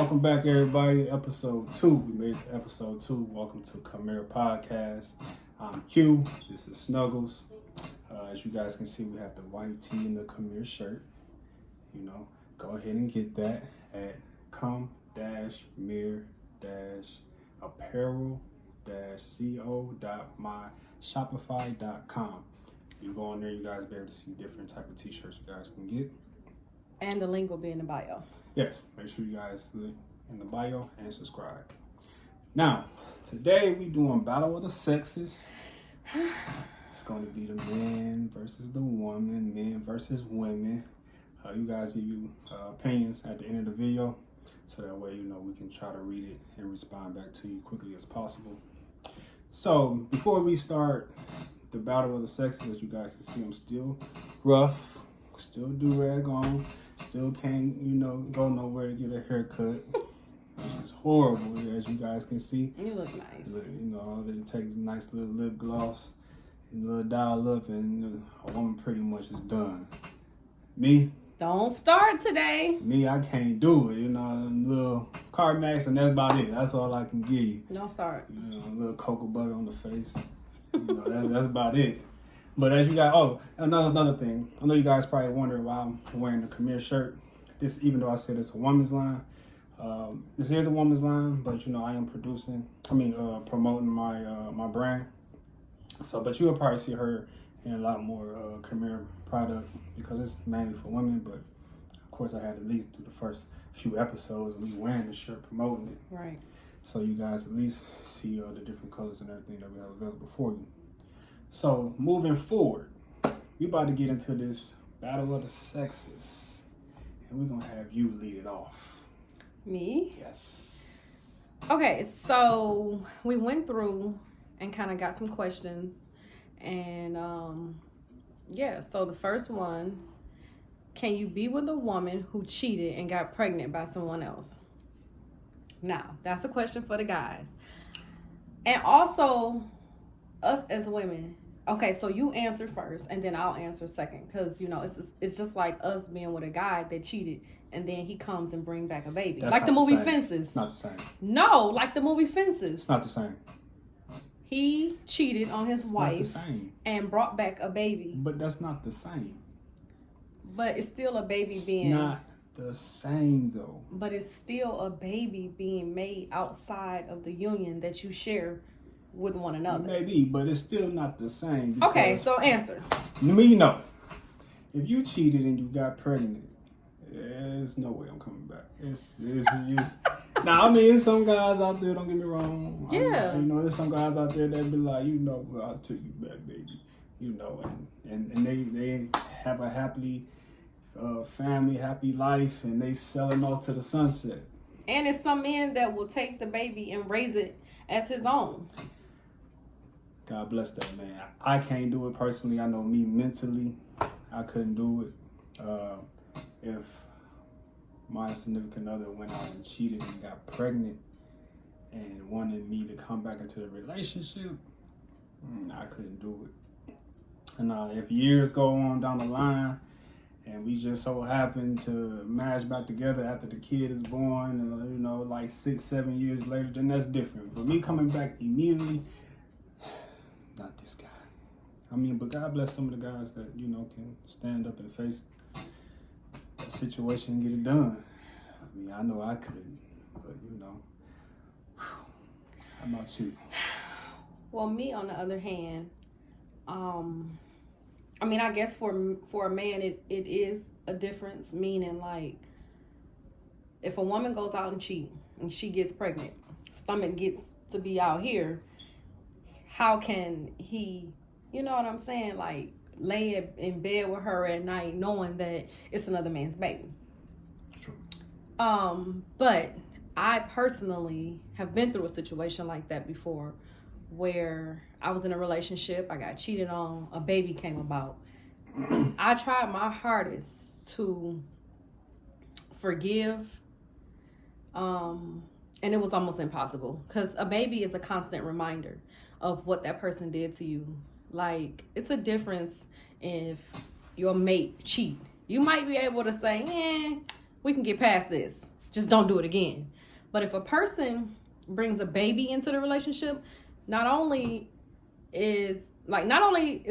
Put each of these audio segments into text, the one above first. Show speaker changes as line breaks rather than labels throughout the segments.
Welcome back, everybody. Episode 2. We made it to episode 2. Welcome to comemerepodcast. I'm Q. This is Snuggles. As you guys can see, we have the white tee and the Cmere Shirt. You know, go ahead and get that at come-mere-apparel-co.myshopify.com. You go on there, you guys be able to see different type of t-shirts you guys can get.
And the link will be in the bio.
Yes, make sure you guys look in the bio and subscribe. Now, today we doing Battle of the Sexes. It's going to be the man versus the woman, men versus women. You guys give you opinions at the end of the video, so that way, you know, we can try to read it and respond back to you quickly as possible. So, before we start the Battle of the Sexes, as you guys can see, I'm still rough, still do-rag on. Still can't, you know, go nowhere to get a haircut. It's horrible, as you guys can see.
You look nice.
You know, all it takes a nice little lip gloss and a little dial up, and a woman pretty much is done. Me?
Don't start today.
Me, I can't do it. You know, little Carmax, and that's about it. That's all I can give you.
Don't start.
You know, a little cocoa butter on the face. You know, that's about it. But as you guys, another thing. I know you guys probably wonder why I'm wearing the Cmere shirt. This, even though I said it's a woman's line, this is a woman's line. But you know, I am promoting my brand. So, but you will probably see her in a lot more Cmere product because it's mainly for women. But of course, I had at least do the first few episodes of me wearing the shirt, promoting it.
Right.
So you guys at least see the different colors and everything that we have available for you. So, moving forward, we about to get into this Battle of the Sexes. And we're going to have you lead it off.
Me?
Yes.
Okay, so we went through and kind of got some questions. And, so the first one, can you be with a woman who cheated and got pregnant by someone else? Now, that's a question for the guys. And also, us as women. Okay, so you answer first, and then I'll answer second, because you know it's just like us being with a guy that cheated, and then he comes and bring back a baby,
That's
like the movie Fences.
It's not the same.
No, like the movie Fences.
It's not the same.
He cheated on his wife
Not the same.
and brought back a baby.
But that's not the same.
But it's still a baby
It's
being.
not the same though.
But it's still a baby being made outside of the union that you share with one another.
Maybe, but it's still not the same.
Okay, so answer.
Me, no. If you cheated and you got pregnant, there's no way I'm coming back. It's just. Now, I mean, there's some guys out there, don't get me wrong.
Yeah.
You know, there's some guys out there that be like, you know, well, I'll take you back, baby. You know, and they have a happy family, happy life, and they selling off to the sunset.
And it's some men that will take the baby and raise it as his own.
God bless that man. I can't do it personally. I know me mentally, I couldn't do it. If my significant other went out and cheated and got pregnant and wanted me to come back into the relationship, I couldn't do it. And if years go on down the line and we just so happen to match back together after the kid is born, and you know, like 6-7 years later, then that's different. But me coming back immediately, not this guy. I mean, but God bless some of the guys that, you know, can stand up and face that situation and get it done. I mean, I know I couldn't, but you know. How about you?
Well, me on the other hand, I mean, I guess for a man, it is a difference, meaning like if a woman goes out and cheat and she gets pregnant, stomach gets to be out here, how can he, you know what I'm saying, like lay in bed with her at night knowing that it's another man's baby?
True.
But I personally have been through a situation like that before, where I was in a relationship, I got cheated on, a baby came about. I tried my hardest to forgive, and it was almost impossible, because a baby is a constant reminder of what that person did to you. Like, it's a difference if your mate cheat. You might be able to say, we can get past this. just don't do it again. But if a person brings a baby into the relationship, not only is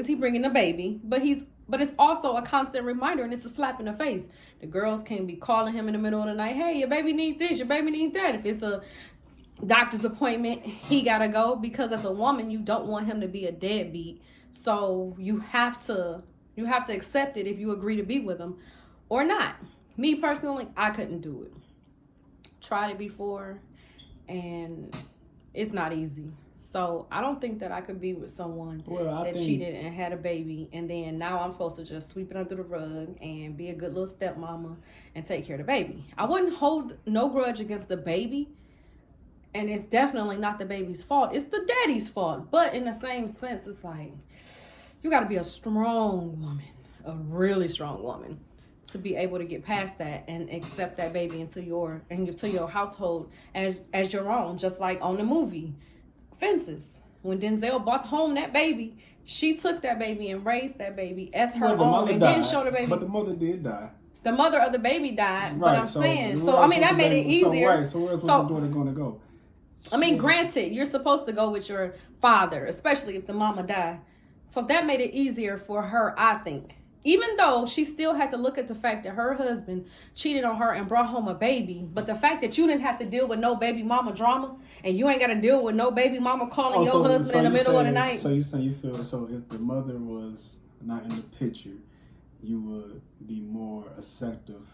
he bringing a baby, but it's also a constant reminder, and it's a slap in the face. The girls can be calling him in the middle of the night, hey, your baby need this, your baby need that. If it's a doctor's appointment, he gotta go, because as a woman, you don't want him to be a deadbeat. So you have to accept it if you agree to be with him or not. Me personally, I couldn't do it. Tried it before, and it's not easy. So I don't think that I could be with someone that cheated and had a baby, and then now I'm supposed to just sweep it under the rug and be a good little stepmama and take care of the baby. I wouldn't hold no grudge against the baby, and it's definitely not the baby's fault. It's the daddy's fault. But in the same sense, it's like, you got to be a strong woman, a really strong woman, to be able to get past that and accept that baby into your household as your own. Just like on the movie Fences, when Denzel brought home that baby, she took that baby and raised that baby as her own, and didn't show the baby.
But the mother did die.
The mother of the baby died. Right, but I'm saying, that made it easier.
So where's the daughter going to go?
I mean, granted, you're supposed to go with your father, especially if the mama died. So that made it easier for her, I think. Even though she still had to look at the fact that her husband cheated on her and brought home a baby. But the fact that you didn't have to deal with no baby mama drama, and you ain't got to deal with no baby mama calling your husband in the middle of the night.
So you saying you feel, so if the mother was not in the picture, you would be more accepting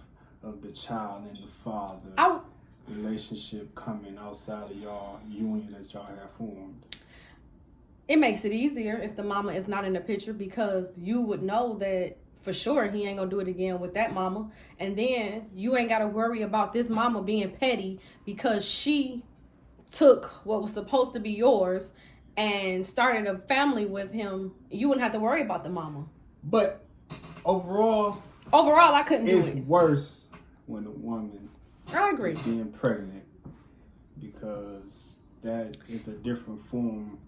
of the child and the father relationship coming outside of y'all union that y'all have formed?
It makes it easier if the mama is not in the picture, because you would know that for sure he ain't gonna do it again with that mama. And then you ain't gotta worry about this mama being petty because she took what was supposed to be yours and started a family with him. You wouldn't have to worry about the mama.
But overall,
I couldn't do it.
It's worse when a woman
is
being pregnant, because that is a different form,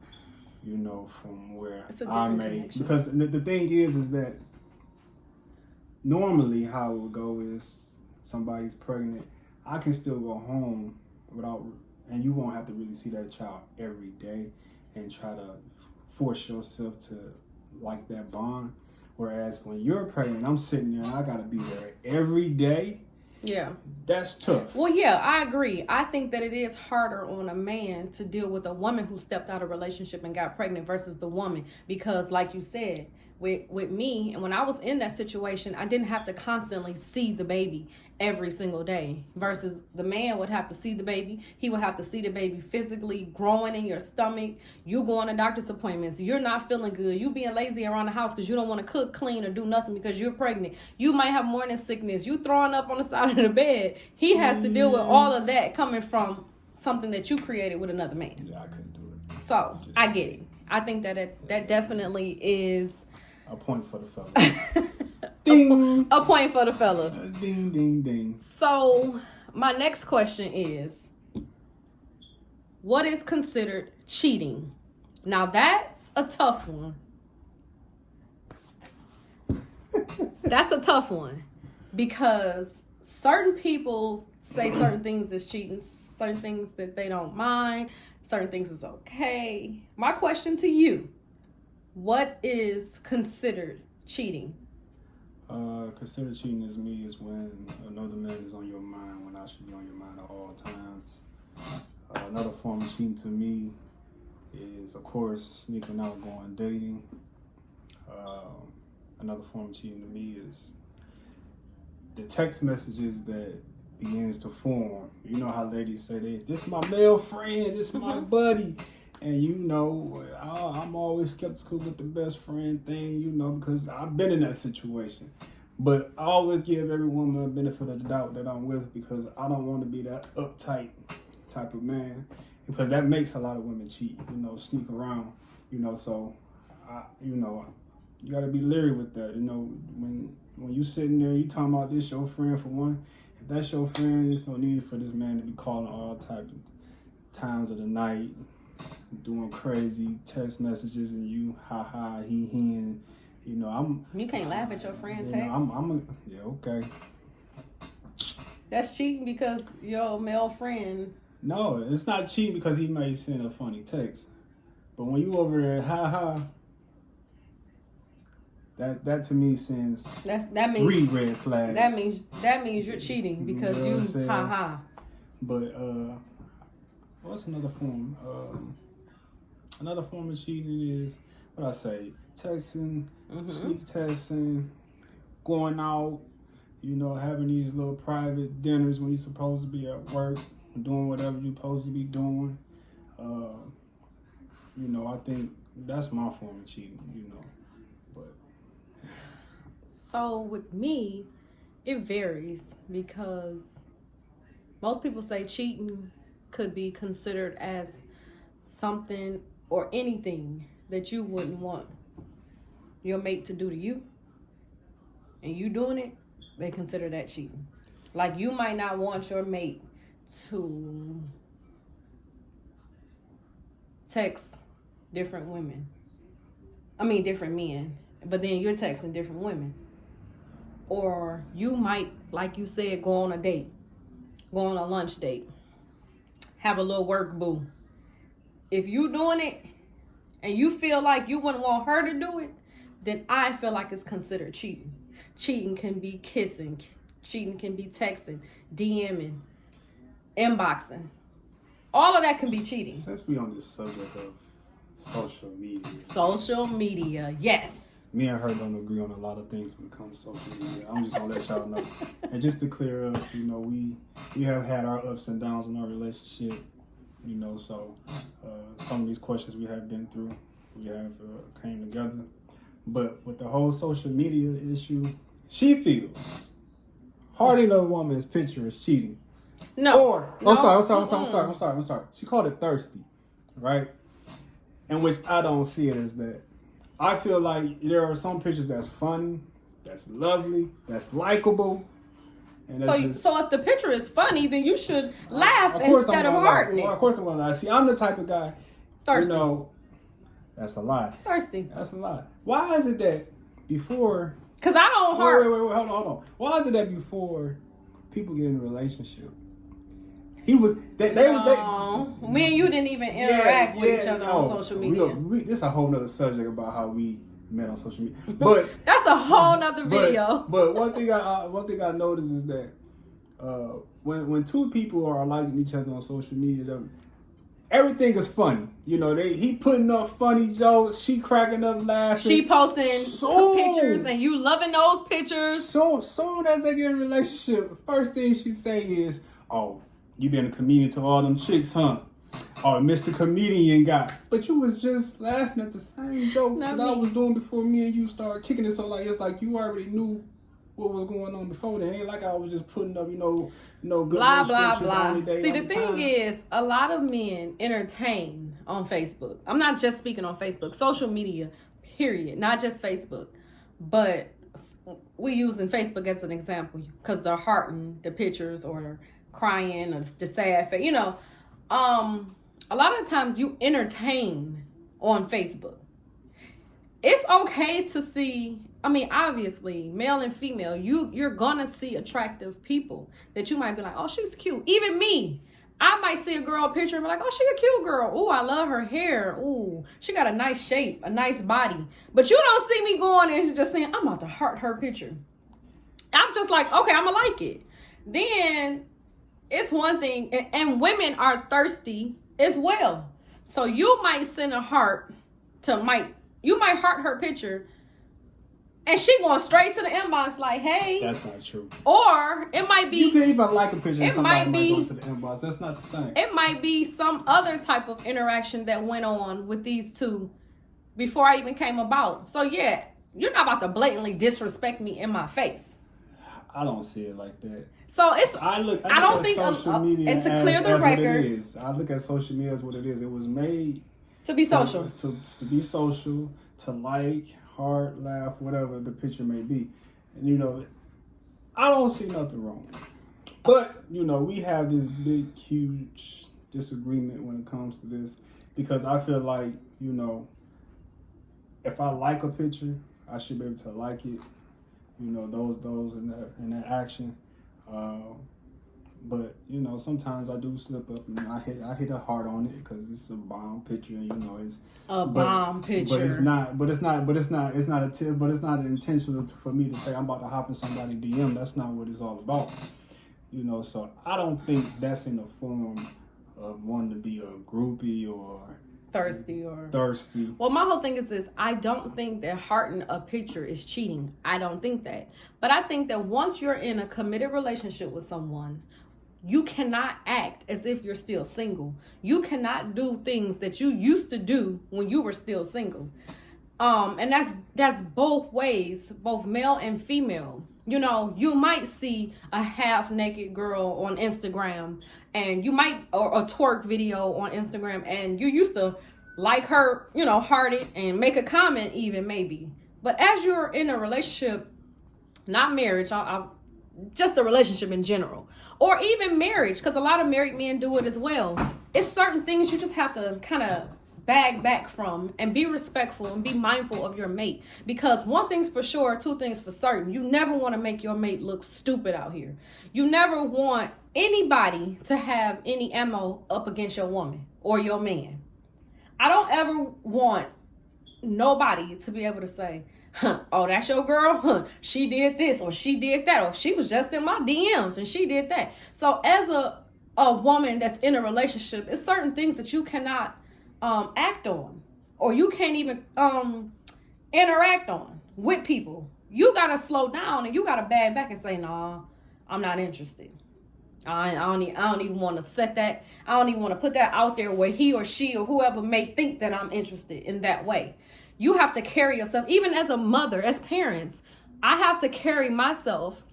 from where I made. Because the thing is that normally how it would go is somebody's pregnant, I can still go home and you won't have to really see that child every day and try to force yourself to like that bond. Whereas when you're pregnant, I'm sitting there and I gotta be there every day.
Yeah.
That's tough.
Well, yeah, I agree. I think that it is harder on a man to deal with a woman who stepped out of a relationship and got pregnant versus the woman. Because like you said, with me, and when I was in that situation, I didn't have to constantly see the baby every single day, versus the man would have to see the baby. He would have to see the baby physically growing in your stomach. You going to doctor's appointments. You're not feeling good. You being lazy around the house because you don't want to cook, clean, or do nothing because you're pregnant. You might have morning sickness. You throwing up on the side of the bed. He has to deal with all of that coming from something that you created with another man.
Yeah, I couldn't do it.
So I get it. I think that definitely is
a point for the fellas. Ding.
A point for the fellas.
Ding, ding, ding.
So my next question is, what is considered cheating? Now that's a tough one. That's a tough one, because certain people say certain things is cheating, certain things that they don't mind, certain things is okay. My question to you, what is considered cheating?
Considered cheating is when another man is on your mind when I should be on your mind at all times. Another form of cheating to me is, of course, sneaking out, going dating. Another form of cheating to me is the text messages that begins to form. You know how ladies say, this is my male friend, this is my buddy. And I'm always skeptical with the best friend thing, because I've been in that situation. But I always give every woman a benefit of the doubt that I'm with, because I don't want to be that uptight type of man, because that makes a lot of women cheat, sneak around, so you got to be leery with that. When you sitting there, you talking about this your friend for one. If that's your friend, there's no need for this man to be calling all types of times of the night, doing crazy text messages, and you he and
you can't laugh at your friend text.
Yeah, okay.
That's cheating because your male friend.
No, it's not cheating because he may send a funny text. But when you over there, that to me sends
that means
3 red flags.
That means you're cheating because
You know what I'm saying?
ha.
But what's another form? Another form of cheating is what I say: texting, sneak texting, going out. You know, having these little private dinners when you're supposed to be at work, doing whatever you're supposed to be doing. You know, I think that's my form of cheating. You know, but
so with me, it varies because most people say cheating could be considered as something or anything that you wouldn't want your mate to do to you, and you doing it, they consider that cheating. Like, you might not want your mate to text different men, but then you're texting different women. Or you might, like you said, go on a date, go on a lunch date, have a little work boo. If you doing it and you feel like you wouldn't want her to do it, then I feel like it's considered cheating. Cheating can be kissing, cheating can be texting, DMing, inboxing. All of that can be cheating.
Since we on this subject of social media.
Social media, yes.
Me and her don't agree on a lot of things when it comes to social media. I'm just gonna let y'all know. And just to clear up, you know, we have had our ups and downs in our relationship. You know, so some of these questions we have been through, we have came together. But with the whole social media issue, she feels harding a woman's picture is cheating.
No.
I'm sorry. She called it thirsty, right? And which I don't see it as that. I feel like there are some pictures that's funny, that's lovely, that's likable. And that's
so if the picture is funny, then you should laugh instead of hearting it.
Well, of course I'm gonna lie. See, I'm the type of guy.
Thirsty.
You know, that's a lie.
Thirsty.
That's a lie. Why is it that before?
Because I don't heart.
Wait, hold on. Why is it that before people get in a relationship, he was me
and you didn't even interact with each other on social media.
This is a whole nother subject about how we met on social media. But
that's a whole nother video.
But one thing I noticed is that when two people are liking each other on social media, everything is funny. You know, he putting up funny jokes, she cracking up laughing.
She posting pictures and you loving those pictures.
Soon as they get in a relationship, first thing she say is, "Oh, you been a comedian to all them chicks, huh? Oh, Mr. Comedian guy." But you was just laughing at the same jokes that I was doing before me and you started kicking it. So like it's like you already knew what was going on before then. It ain't like I was just putting up, good
blah blah blah. See, the
time.
thing is, a lot of men entertain on Facebook. I'm not just speaking on Facebook, social media, period. Not just Facebook, but we using Facebook as an example because they're hearting the pictures or crying or the sad face. You know, a lot of times you entertain on Facebook. It's okay to see. I mean, obviously, male and female, you're gonna see attractive people that you might be like, "Oh, she's cute." Even me, I might see a girl picture and be like, "Oh, she a cute girl. Ooh, I love her hair. Ooh, she got a nice shape, a nice body." But you don't see me going and just saying, "I'm about to heart her picture." I'm just like, okay, I'm gonna like it. Then it's one thing, and women are thirsty as well. So you might send a heart you might heart her picture. And she going straight to the inbox like, "Hey."
That's not true.
Or it might be.
You can even like a picture and somebody might go to the inbox. That's not the same.
It might be some other type of interaction that went on with these two before I even came about. So yeah, you're not about to blatantly disrespect me in my face.
I don't see it like that.
So it's.
I look
don't think
social media
and to clear the record,
what it is. I look at social media as what it is. It was made
to be social.
To be social, to like, heart, laugh, whatever the picture may be. And I don't see nothing wrong. But, we have this big, huge disagreement when it comes to this. Because I feel like, if I like a picture, I should be able to like it. Those in that action. sometimes I do slip up and I hit a heart on it because it's a bomb picture, and it's
a bomb picture.
But it's not intentional for me to say I'm about to hop in somebody's DM. That's not what it's all about. So I don't think that's in the form of wanting to be a groupie or thirsty.
Well, my whole thing is this: I don't think that hearting a picture is cheating. I don't think that. But I think that once you're in a committed relationship with someone, you cannot act as if you're still single. You cannot do things that you used to do when you were still single. And that's both ways, both male and female. You might see a half naked girl on Instagram, and you might, or a twerk video on Instagram, and you used to like her, heart it and make a comment even maybe. But as you're in a relationship, not marriage, just a relationship in general, or even marriage, because a lot of married men do it as well. It's certain things you just have to kind of bag back from and be respectful and be mindful of your mate. Because one thing's for sure, two things for certain. You never want to make your mate look stupid out here. You never want anybody to have any ammo up against your woman or your man. I don't ever want nobody to be able to say, oh, that's your girl? She did this or she did that, or she was just in my DMs and she did that. So as a woman that's in a relationship, it's certain things that you cannot act on, or you can't even interact on with people. You gotta slow down and you gotta bag back and say, nah, I'm not interested. I don't even want to set that. I don't even want to put that out there where he or she or whoever may think that I'm interested in that way. You have to carry yourself, even as a mother, as parents. I have to carry myself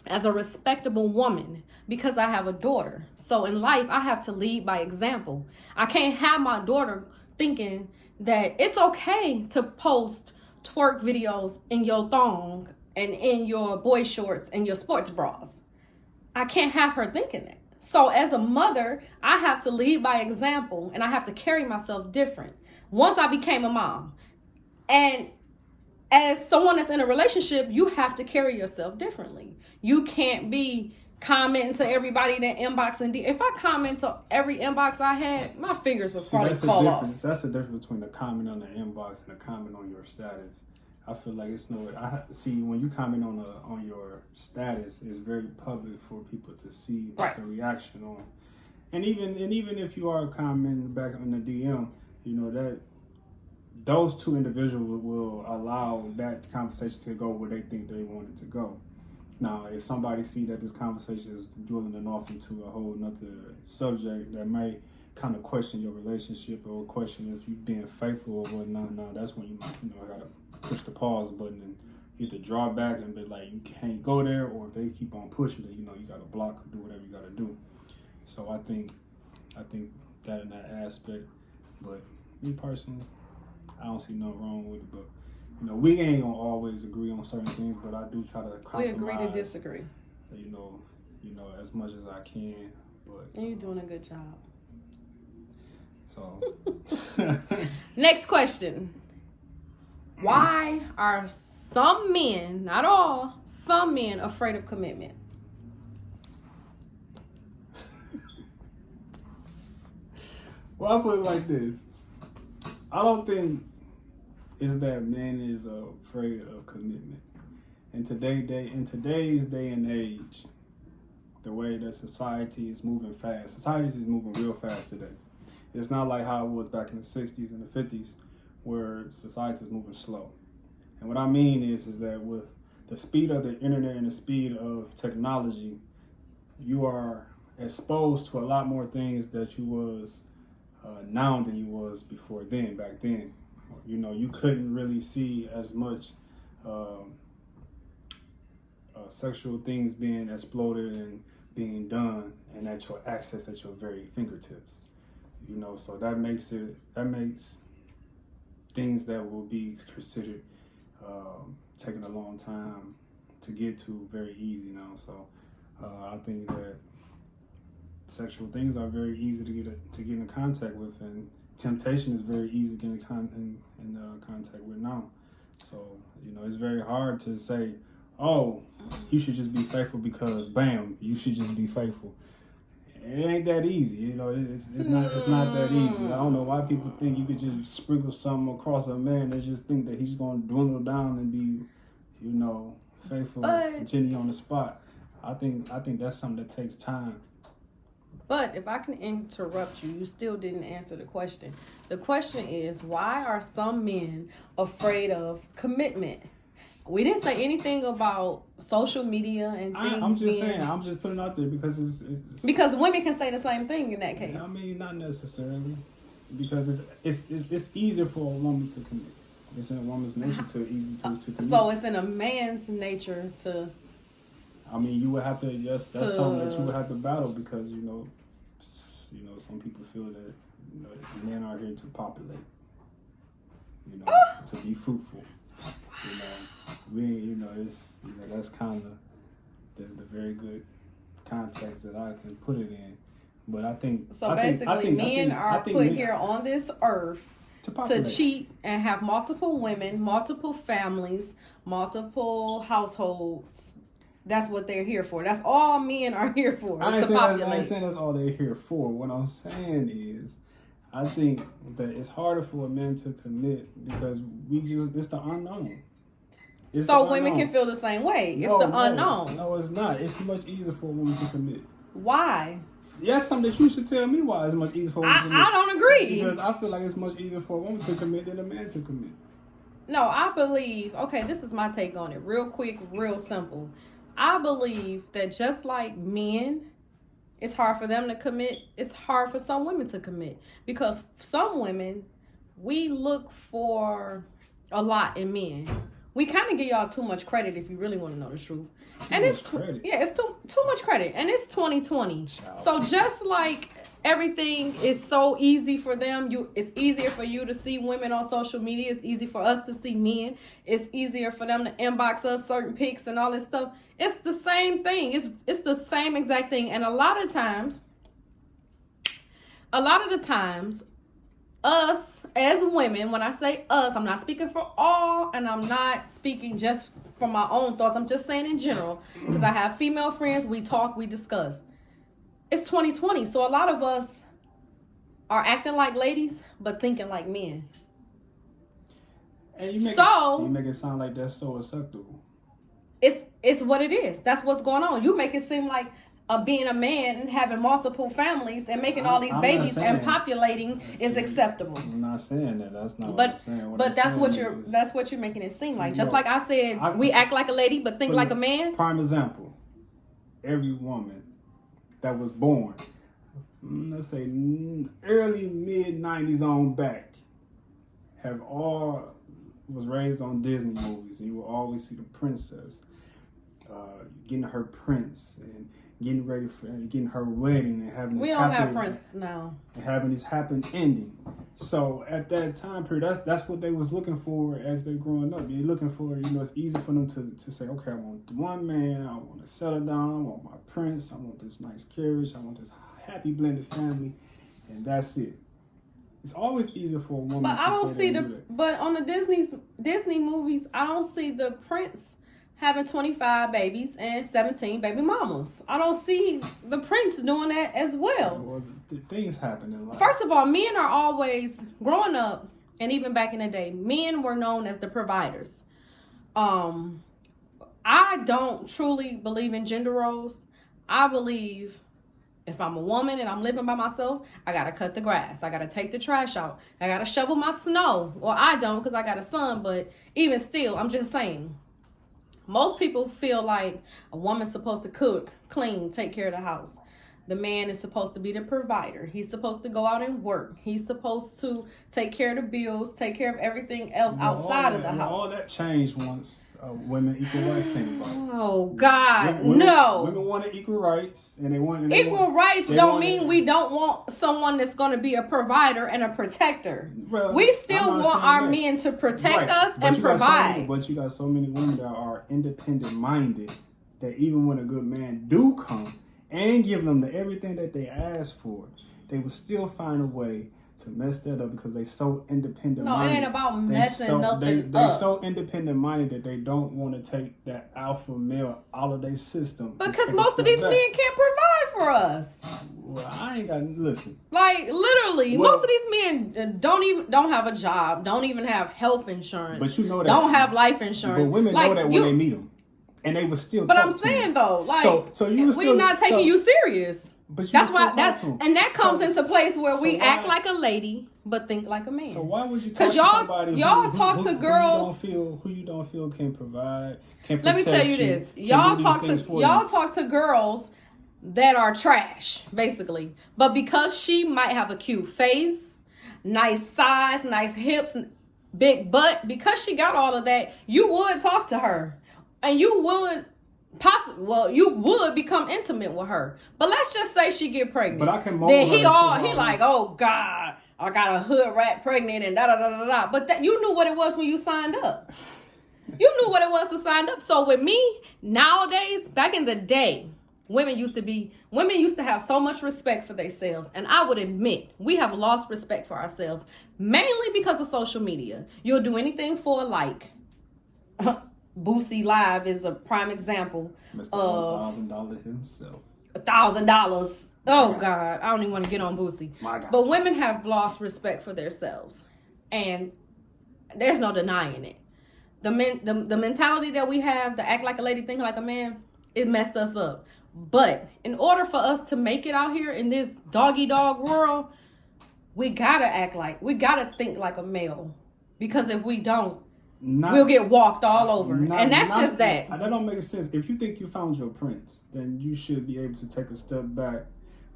as a respectable woman because I have a daughter. So in life, I have to lead by example. I can't have my daughter thinking that it's okay to post twerk videos in your thong and in your boy shorts and your sports bras. I can't have her thinking that. So as a mother, I have to lead by example, and I have to carry myself different once I became a mom. And as someone that's in a relationship, you have to carry yourself differently. You can't be commenting to everybody that inbox. And if I comment to every inbox I had, my fingers would probably fall off.
That's the difference between a comment on the inbox and a comment on your status. I feel like it's when you comment on your status, it's very public for people to see the reaction on. And even if you are commenting back on the DM, that those two individuals will allow that conversation to go where they think they want it to go. Now, if somebody see that this conversation is drilling off into a whole nother subject that may kind of question your relationship or question if you've been faithful or whatnot, that's when you might, gotta push the pause button and either draw back and be like, you can't go there, or if they keep on pushing it, you gotta block or do whatever you gotta do. So I think that in that aspect, but me personally, I don't see nothing wrong with it. But we ain't gonna always agree on certain things, but I do try to compromise.
We agree to disagree.
As much as I can. But
and you're doing a good job.
So
next question. Why are some men, not all, some men afraid of commitment?
Well, I put it like this. I don't think it's that men is afraid of commitment. In today's day and age, the way that society is moving fast. Society is moving real fast today. It's not like how it was back in the 60s and the 50s where society is moving slow. And what I mean is that with the speed of the internet and the speed of technology, you are exposed to a lot more things that you was now than you was before then, back then. You couldn't really see as much sexual things being exploded and being done and at your access at your very fingertips. So that makes things that will be considered taking a long time to get to very easy now. So I think that sexual things are very easy to get in contact with, and temptation is very easy to get in contact with now. So it's very hard to say, oh, you should just be faithful because bam, you should just be faithful. it ain't that easy. You know, it's not that easy. I don't know why people think you could just sprinkle something across a man and just think that he's going to dwindle down and be, you know, faithful Jenny on the spot. I think that's something that takes time.
But if I can interrupt you, you still didn't answer the question. The question is, why are some men afraid of commitment? We didn't say anything about social media and things.
I'm just saying. I'm just putting it out there because it's
because women can say the same thing in that case.
I mean, not necessarily, because it's easier for a woman to commit. It's in a woman's nature to commit.
So it's in a man's nature to.
I mean, you would have to. Yes, that's something that you would have to battle because you know, some people feel that men are here to populate. You know, to be fruitful. It's that's kind of the very good context that I can put it in. But I think
so. Basically, men are put here on this earth to cheat and have multiple women, multiple families, multiple households. That's what they're here for. That's all men are here for.
I ain't saying that's all they're here for. What I'm saying is, I think that it's harder for a man to commit because it's the unknown.
So women can feel the same way. It's the unknown.
No, it's not. It's much easier for a woman to commit.
Why?
That's something that you should tell me why it's much easier for a woman to commit.
I don't agree.
Because I feel like it's much easier for a woman to commit than a man to commit.
No, I believe, this is my take on it. Real quick, real simple. I believe that just like men, it's hard for them to commit. It's hard for some women to commit. Because some women, we look for a lot in men. We kind of give y'all too much credit if you really want to know the truth. It's too much credit. And it's 2020. So just like everything is so easy for them, it's easier for you to see women on social media. It's easy for us to see men. It's easier for them to inbox us certain pics and all this stuff. It's the same thing. It's the same exact thing. And a lot of the times, us as women, when I say us, I'm not speaking for all, and I'm not speaking just from my own thoughts. I'm just saying in general, because I have female friends, we talk, we discuss. It's 2020, so a lot of us are acting like ladies, but thinking like men.
And you make it sound like that's so acceptable.
It's what it is. That's what's going on. You make it seem like being a man and having multiple families and making all these babies and populating is acceptable.
I'm not saying that. That's not what I'm saying.
But that's what you're making it seem like. Just like I said, we act like a lady but think like a man.
Prime example. Every woman that was born, let's say early mid-90s on back, was raised on Disney movies, and you will always see the princess getting her prince and getting ready for getting her wedding and having this
have prince now
and having this happy ending. So at that time period, that's what they was looking for as they're growing up. You're looking for, it's easy for them to say, okay, I want one man, I want to settle down, I want my prince, I want this nice carriage, I want this happy blended family, and that's it. It's always easier for a woman.
But I don't see but on the Disney movies, I don't see the prince having 25 babies and 17 baby mamas. I don't see the prince doing that as well.
Well, things happen in life.
First of all, men are always, growing up, and even back in the day, men were known as the providers. I don't truly believe in gender roles. I believe if I'm a woman and I'm living by myself, I got to cut the grass. I got to take the trash out. I got to shovel my snow. Well, I don't because I got a son, but even still, I'm just saying. Most people feel like a woman's supposed to cook, clean, take care of the house. The man is supposed to be the provider. He's supposed to go out and work. He's supposed to take care of the bills, take care of everything else outside of the house.
All that changed once women equal rights came about.
Oh, God, no.
Women wanted equal rights. And they wanted
equal rights don't mean we don't want someone that's going to be a provider and a protector. Well, we still want our men to protect us and provide.
But you got so many women that are independent-minded that even when a good man do come, and give them everything that they ask for, they will still find a way to mess that up because they so independent-minded.
No, it ain't about messing nothing up.
They so independent-minded that they don't want to take that alpha male out of their system.
Because most of these men can't provide for us.
Well, I ain't got listen.
Like literally,
Well,
most of these men don't have a job, don't even have health insurance.
But you know that
don't have life insurance.
But women
like,
know that when they meet them, and they would still.
But
talk
I'm
to
saying
them.
though, like
so you was
we
still,
not taking you serious.
But
that's why that comes into place where we
why,
act like a lady but think like a man.
So why would you talk
Because
to somebody
y'all talk to girls
who you don't feel can provide, can protect?
Let me tell you this: y'all talk to girls that are trash, basically. But because she might have a cute face, nice size, nice hips, big butt, because she got all of that, you would talk to her, and you would. You would become intimate with her, but let's just say she get pregnant.
But I can mold
then
her
he like, oh God, I got a hood rat pregnant and da da da da da. But you knew what it was when you signed up. You knew what it was to sign up. So with me nowadays, back in the day, women used to have so much respect for themselves, and I would admit we have lost respect for ourselves mainly because of social media. You'll do anything for a like. Boosie Live is a prime example
Mr.
of
$1,000 himself.
$1,000. Oh God, I don't even want to get on Boosie.
My God.
But women have lost respect for themselves, and there's no denying it. The mentality that we have, to act like a lady, think like a man, it messed us up. But in order for us to make it out here in this doggy dog world, we gotta think like a male, because if we don't, we'll get walked all over. And that's just that.
That don't make sense. If you think you found your prince, then you should be able to take a step back,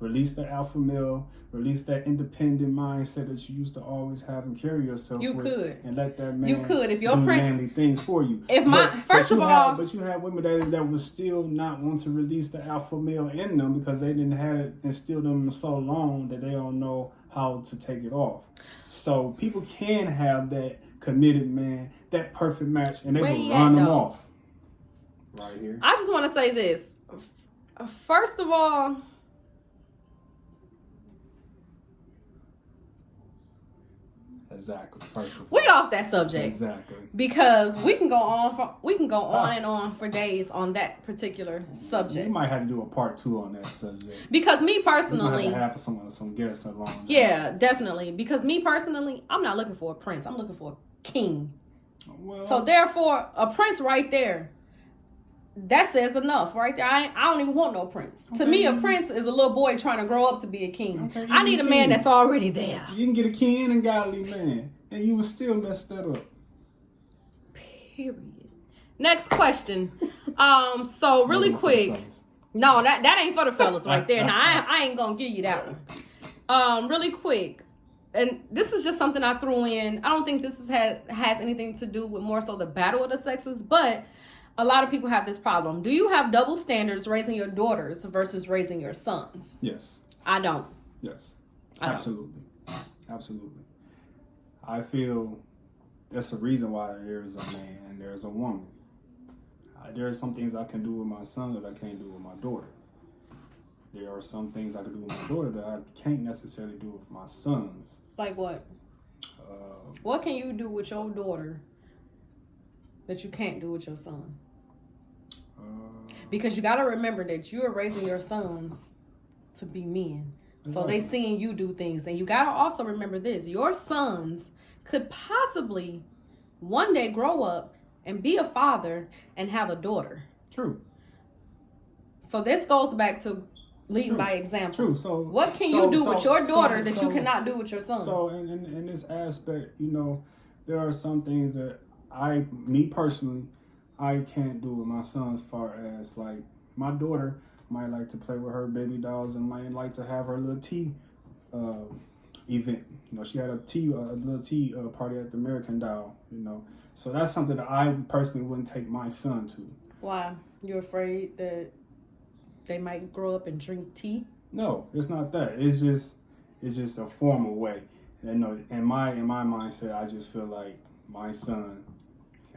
release the alpha male, release that independent mindset that you used to always have and carry yourself with. And let that man
if your
do
prince,
manly things for you.
But
you had women that would still not want to release the alpha male in them because they didn't have it instilled in them so long that they don't know how to take it off. So people can have that committed man, that perfect match, and they will run them off. Right here.
I just want to say this. First of all,
exactly. First of all,
we off that subject.
Exactly.
Because we can go on and on for days on that particular subject.
We might have to do a part 2 on that subject.
Because me personally,
we might have to have some guests along.
Yeah, definitely. Because me personally, I'm not looking for a prince. I'm looking for a king.
Well,
so therefore, a prince right there, that says enough right there. I don't even want no prince. Okay. To me, a prince is a little boy trying to grow up to be a king. Okay, I need a man that's already there.
You can get a king and godly man, and you will still mess that up.
Period. Next question. So really quick. No, that ain't for the fellas right there. Now I ain't gonna give you that one. Really quick. And this is just something I threw in. I don't think this has anything to do with more so the battle of the sexes, but a lot of people have this problem. Do you have double standards raising your daughters versus raising your sons?
Yes.
I don't.
Yes. Absolutely. Absolutely. I feel that's the reason why there is a man and there is a woman. There are some things I can do with my son that I can't do with my daughter. There are some things I can do with my daughter that I can't necessarily do with my sons.
Like what? What can you do with your daughter that you can't do with your son? Because you got to remember that you are raising your sons to be men. So they seeing you do things. And you got to also remember this. Your sons could possibly one day grow up and be a father and have a daughter.
True.
So this goes back to leading by example.
True. So
what can you do with your daughter that you cannot do with your son?
So in this aspect, there are some things that me personally, I can't do with my son, as far as like my daughter might like to play with her baby dolls and might like to have her little tea event. She had a little tea party at the American Doll, So that's something that I personally wouldn't take my son to.
Why? You're afraid that they might grow up and drink tea?
No, it's not that. It's just a formal way. In my mindset, I just feel like my son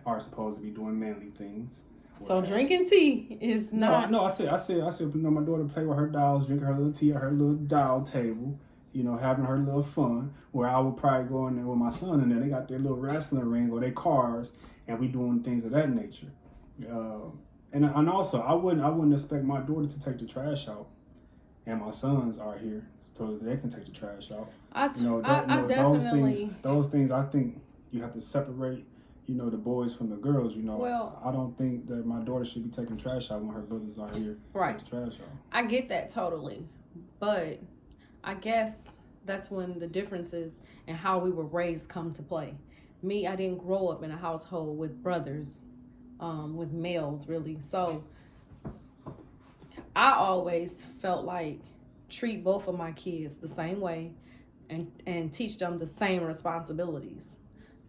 are supposed to be doing manly things.
So drinking tea is not.
No. I said, my daughter play with her dolls, drink her little tea at her little doll table. Having her little fun. Where I would probably go in there with my son, and then they got their little wrestling ring or their cars, and we doing things of that nature. And also, I wouldn't expect my daughter to take the trash out and my sons are here so they can take the trash out.
I
definitely those things I think you have to separate, the boys from the girls.
Well,
I don't think that my daughter should be taking trash out when her brothers are here to take the trash out.
I get that totally, but I guess that's when the differences in how we were raised come to play. Me, I didn't grow up in a household with brothers, with males really. So I always felt like treat both of my kids the same way and teach them the same responsibilities.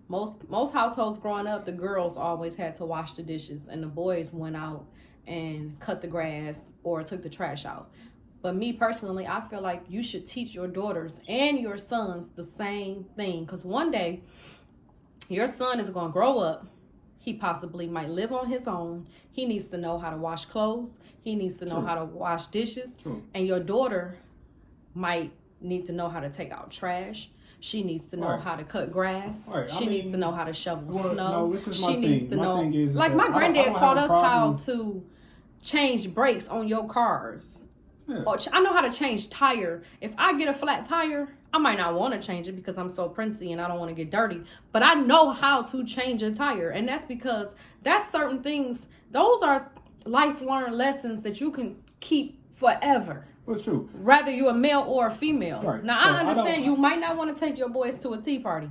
Most households growing up, the girls always had to wash the dishes and the boys went out and cut the grass or took the trash out. But me personally, I feel like you should teach your daughters and your sons the same thing. Because one day, your son is going to grow up. He possibly might live on his own. He needs to know how to wash clothes. He needs to know how to wash dishes.
True.
And your daughter might need to know how to take out trash. She needs to know how to cut grass. She needs to know how to shovel snow.
No, this is my
thing.
Needs to know.
Thing is like my granddad taught us how to change brakes on your cars. Yeah. I know how to change tire. If I get a flat tire, I might not want to change it because I'm so princey and I don't want to get dirty. But I know how to change a tire. And that's because that's certain things. Those are life learned lessons that you can keep forever.
Well, true.
Whether you're a male or a female.
Right.
Now, I understand you might not want to take your boys to a tea party.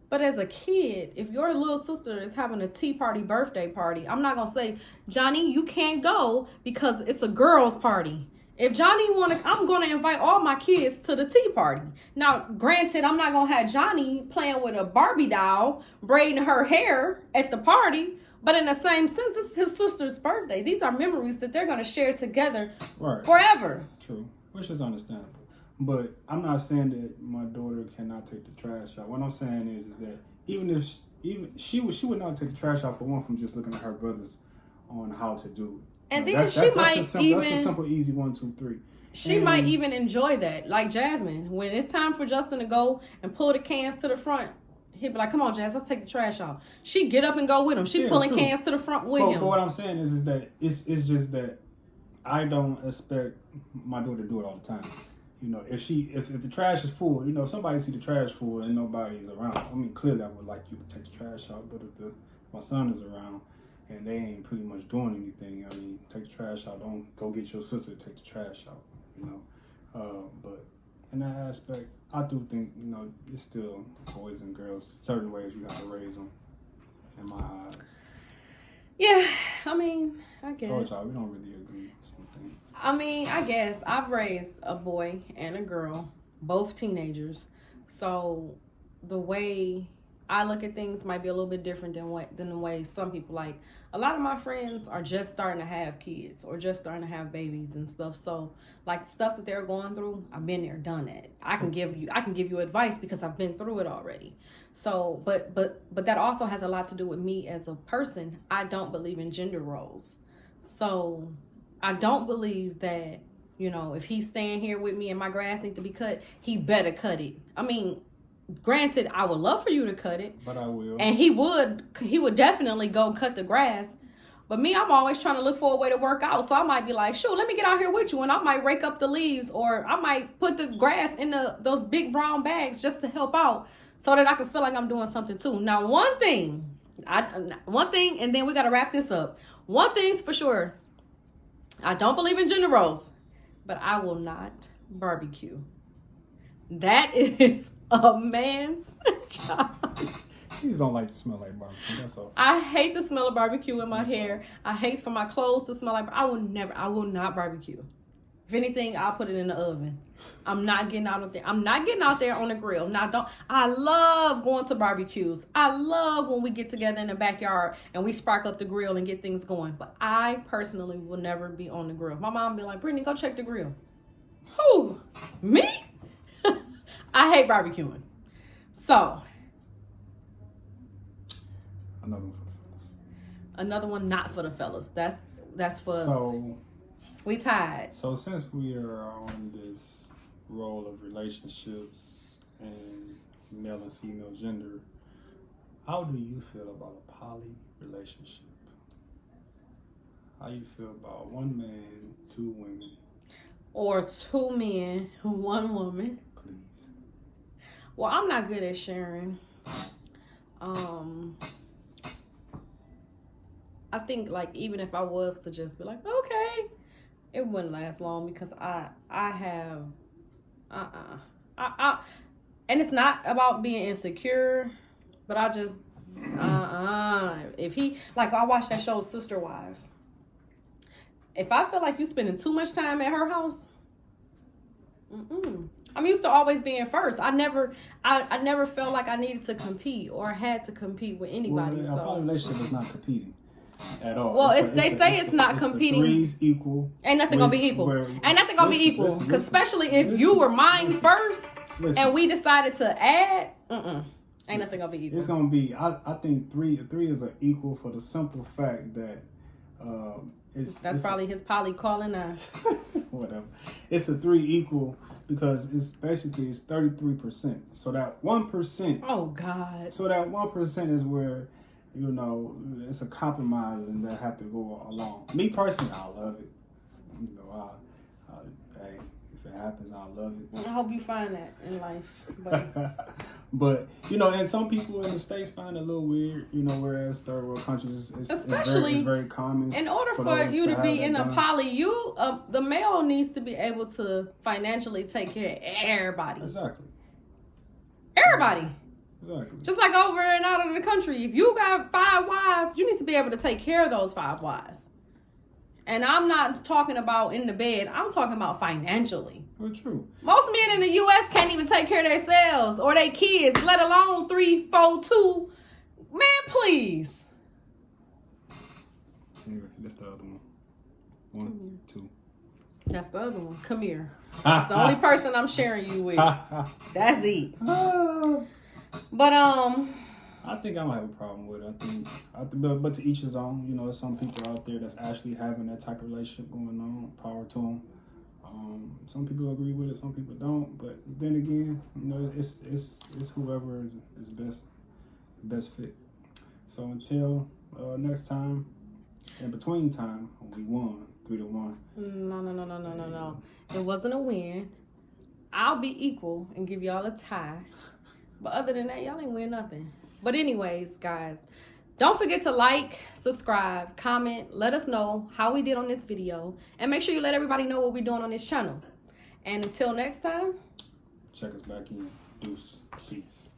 But as a kid, if your little sister is having a tea party, birthday party, I'm not going to say, Johnny, you can't go because it's a girl's party. If Johnny I'm going to invite all my kids to the tea party. Now, granted, I'm not going to have Johnny playing with a Barbie doll, braiding her hair at the party. But in the same sense, this is his sister's birthday. These are memories that they're going to share together forever. True,
which is understandable. But I'm not saying that my daughter cannot take the trash out. What I'm saying is that even she would not take the trash out for one from just looking at her brothers on how to do it.
And then
that's a simple, easy 1, 2, 3.
She might even enjoy that, like Jasmine. When it's time for Justin to go and pull the cans to the front, he'd be like, "Come on, Jazz, let's take the trash out." She get up and go with him. She pulling cans to the front with him.
But what I'm saying is that it's just that I don't expect my daughter to do it all the time. If the trash is full, if somebody see the trash full and nobody's around, I mean, clearly I would like you to take the trash out. But if my son is around and they ain't pretty much doing anything, I mean, take the trash out. Don't go get your sister to take the trash out. But in that aspect, I do think, it's still boys and girls. Certain ways you have to raise them, in my eyes.
Yeah, I mean, I guess.
Told y'all, we don't really agree on some things.
I mean, I guess I've raised a boy and a girl, both teenagers. So the way I look at things might be a little bit different than the way some people like. A lot of my friends are just starting to have kids or just starting to have babies and stuff. So like stuff that they're going through, I've been there, done that. I can give you advice because I've been through it already. So, but that also has a lot to do with me as a person. I don't believe in gender roles. So I don't believe that, if he's staying here with me and my grass needs to be cut, he better cut it. I mean, granted, I would love for you to cut it.
But I will.
And he would definitely go cut the grass. But me, I'm always trying to look for a way to work out. So I might be like, sure, let me get out here with you. And I might rake up the leaves or I might put the grass in those big brown bags just to help out so that I can feel like I'm doing something too. Now, one thing, and then we got to wrap this up. One thing's for sure. I don't believe in gender roles, but I will not barbecue. That is a man's job.
She just don't like to smell like barbecue. That's all.
I hate the smell of barbecue in my hair. I hate for my clothes to smell like. I will not barbecue. If anything, I'll put it in the oven. I'm not getting out of there. I'm not getting out there on the grill. I love going to barbecues. I love when we get together in the backyard and we spark up the grill and get things going. But I personally will never be on the grill. My mom be like, Brittany, go check the grill. Who? Me? I hate barbecuing. So.
Another one for the fellas.
Another one not for the fellas. That's for us.
So.
We tied.
So since we are on this role of relationships and male and female gender, how do you feel about a poly relationship? How you feel about 1 man, 2 women?
Or 2 men, 1 woman?
Please.
Well, I'm not good at sharing. I think like even if I was to just be like, okay, it wouldn't last long because I have and it's not about being insecure, but I just if he like I watched that show Sister Wives. If I feel like you spending too much time at her house, I'm used to always being first. I never felt like I needed to compete or had to compete with anybody.
Well, our relationship is not competing at all.
Well, they say it's not competing.
Three's equal.
Ain't nothing gonna be equal. Ain't nothing gonna be equal. Because especially if you were mine first and we decided to add, ain't nothing gonna be equal.
It's gonna be. I think three is an equal for the simple fact that
that's probably his poly calling now.
Whatever. It's a 3 equal because it's 33%. So that 1%.
Oh God.
So that 1% is where it's a compromise and that have to go along. Me personally, I love it. Hey, if it happens, I love it.
I hope you find that in life.
But and some people in the States find it a little weird, whereas third world countries it's very common.
In order for you to be in a poly, the male needs to be able to financially take care of everybody.
Exactly.
Everybody.
Exactly.
Just like over and out of the country, if you got 5 wives, you need to be able to take care of those 5 wives. And I'm not talking about in the bed. I'm talking about financially.
Well, true.
Most men in the U.S. can't even take care of themselves or their kids, let alone 3, 4, 2. Man, please.
Here, that's the other one. 1, 2.
That's the other one. Cmere. That's the only person I'm sharing you with. That's it. But
I think I don't have a problem with it. I think, but to each his own. There's some people out there that's actually having that type of relationship going on. Power to them. Some people agree with it, some people don't. But then again, it's whoever is best fit. So until next time, in between time, we won 3-1.
No. It wasn't a win. I'll be equal and give y'all a tie. But other than that, y'all ain't win nothing. But anyways, guys, don't forget to like, subscribe, comment, let us know how we did on this video. And make sure you let everybody know what we're doing on this channel. And until next time,
check us back in. Deuce. Peace.